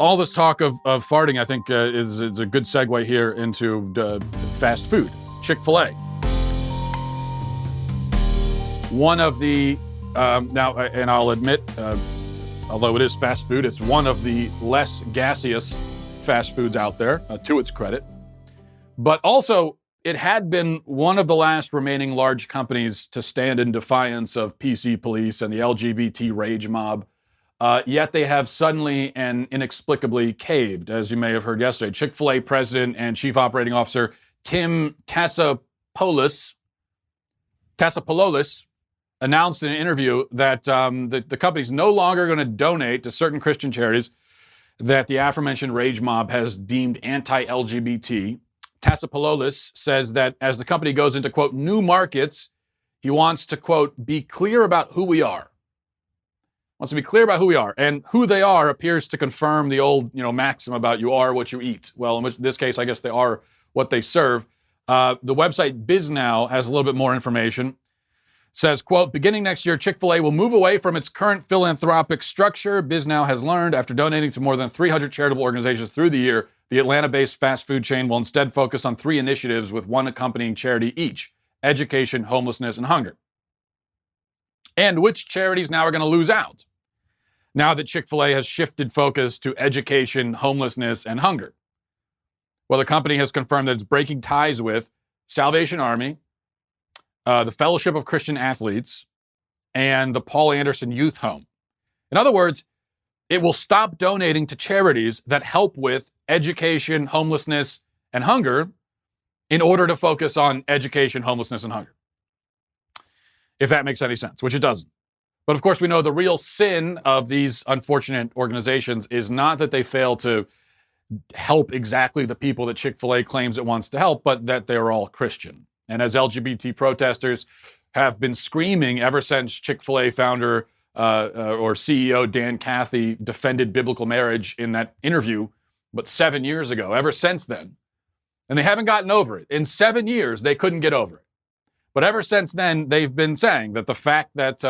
all this talk of farting, I think, is a good segue here into fast food. Chick-fil-A. One of the, now, and I'll admit, although it is fast food, it's one of the less gaseous fast foods out there, to its credit. But also, it had been one of the last remaining large companies to stand in defiance of PC police and the LGBT rage mob. Yet they have suddenly and inexplicably caved, as you may have heard yesterday. Chick-fil-A president and chief operating officer Tim Tassapoulos announced in an interview that the company's no longer going to donate to certain Christian charities that the aforementioned rage mob has deemed anti-LGBT. Tassapoulos says that as the company goes into, quote, new markets, he wants to, quote, be clear about who we are. Wants to be clear about who we are. And who they are appears to confirm the old, maxim about you are what you eat. Well, in this case, I guess they are what they serve. The website BizNow has a little bit more information. Says, quote, beginning next year, Chick-fil-A will move away from its current philanthropic structure. BizNow has learned after donating to more than 300 charitable organizations through the year, the Atlanta-based fast food chain will instead focus on 3 initiatives with one accompanying charity each: education, homelessness, and hunger. And which charities now are going to lose out now that Chick-fil-A has shifted focus to education, homelessness, and hunger? Well, the company has confirmed that it's breaking ties with Salvation Army, the Fellowship of Christian Athletes, and the Paul Anderson Youth Home. In other words, it will stop donating to charities that help with education, homelessness, and hunger in order to focus on education, homelessness, and hunger. If that makes any sense, which it doesn't. But of course, we know the real sin of these unfortunate organizations is not that they fail to help exactly the people that Chick-fil-A claims it wants to help, but that they're all Christian. And as LGBT protesters have been screaming ever since Chick-fil-A founder or CEO Dan Cathy defended biblical marriage in that interview, but 7 years ago, ever since then. And they haven't gotten over it. In 7 years, they couldn't get over it. But ever since then, they've been saying that the fact that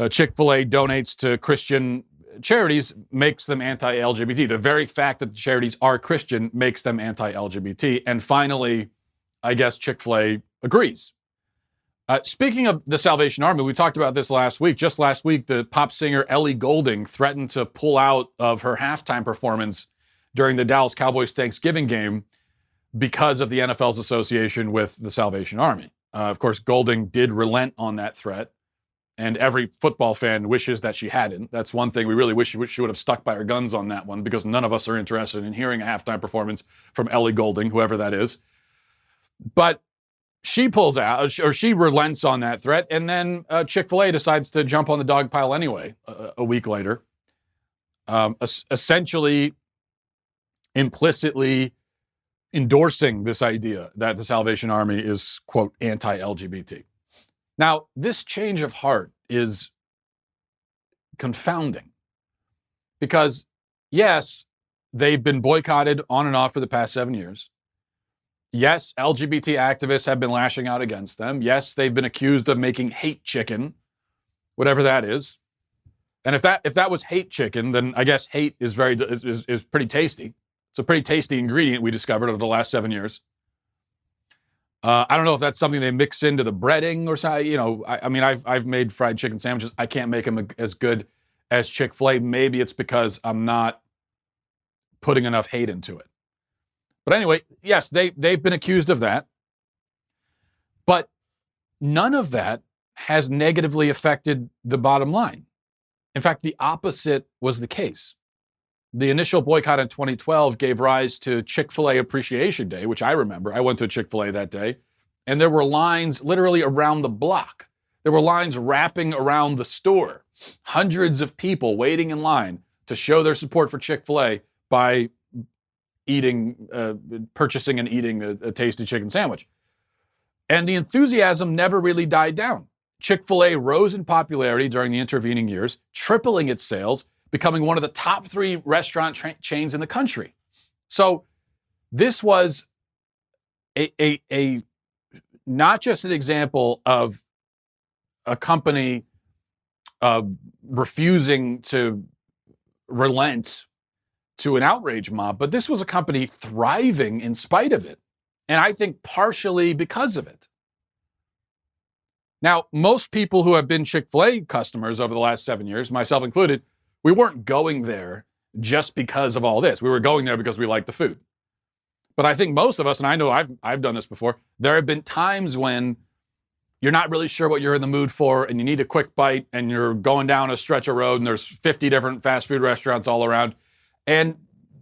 Chick-fil-A donates to Christian charities makes them anti-LGBT. The very fact that the charities are Christian makes them anti-LGBT. And finally, I guess Chick-fil-A agrees. Speaking of the Salvation Army, we talked about this last week. Just last week, the pop singer Ellie Goulding threatened to pull out of her halftime performance during the Dallas Cowboys Thanksgiving game because of the NFL's association with the Salvation Army. Of course, Goulding did relent on that threat, and every football fan wishes that she hadn't. That's one thing we really wish she would have stuck by her guns on that one, because none of us are interested in hearing a halftime performance from Ellie Goulding, whoever that is. But she pulls out, or she relents on that threat, and then Chick-fil-A decides to jump on the dog pile anyway a week later, essentially implicitly endorsing this idea that the Salvation Army is, quote, anti-LGBT. Now, this change of heart is confounding because, yes, they've been boycotted on and off for the past 7 years. Yes, LGBT activists have been lashing out against them. Yes, they've been accused of making hate chicken, whatever that is. And if that was hate chicken, then I guess hate is pretty tasty. It's a pretty tasty ingredient we discovered over the last 7 years. I don't know if that's something they mix into the breading or something. I've made fried chicken sandwiches. I can't make them as good as Chick-fil-A. Maybe it's because I'm not putting enough hate into it. But anyway, yes, they've been accused of that. But none of that has negatively affected the bottom line. In fact, the opposite was the case. The initial boycott in 2012 gave rise to Chick-fil-A Appreciation Day, which I remember. I went to a Chick-fil-A that day, and there were lines literally around the block. There were lines wrapping around the store. Hundreds of people waiting in line to show their support for Chick-fil-A by purchasing and eating a tasty chicken sandwich. And the enthusiasm never really died down. Chick-fil-A rose in popularity during the intervening years, tripling its sales, becoming one of the top 3 restaurant chains in the country. So this was a not just an example of a company refusing to relent to an outrage mob, but this was a company thriving in spite of it. And I think partially because of it. Now, most people who have been Chick-fil-A customers over the last 7 years, myself included, we weren't going there just because of all this. We were going there because we liked the food. But I think most of us, and I know I've done this before, there have been times when you're not really sure what you're in the mood for and you need a quick bite and you're going down a stretch of road and there's 50 different fast food restaurants all around and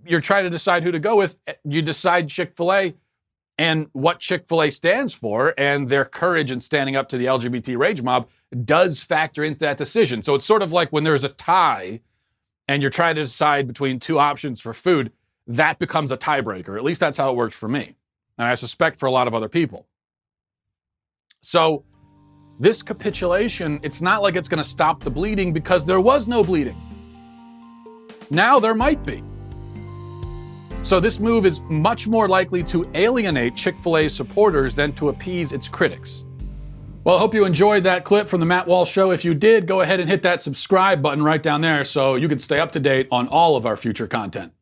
you're trying to decide who to go with. You decide Chick-fil-A and what Chick-fil-A stands for and their courage in standing up to the LGBT rage mob does factor into that decision. So it's sort of like when there's a tie and you're trying to decide between two options for food, that becomes a tiebreaker. At least that's how it works for me. And I suspect for a lot of other people. So this capitulation, it's not like it's going to stop the bleeding because there was no bleeding. Now there might be. So this move is much more likely to alienate Chick-fil-A supporters than to appease its critics. Well, I hope you enjoyed that clip from the Matt Walsh Show. If you did, go ahead and hit that subscribe button right down there so you can stay up to date on all of our future content.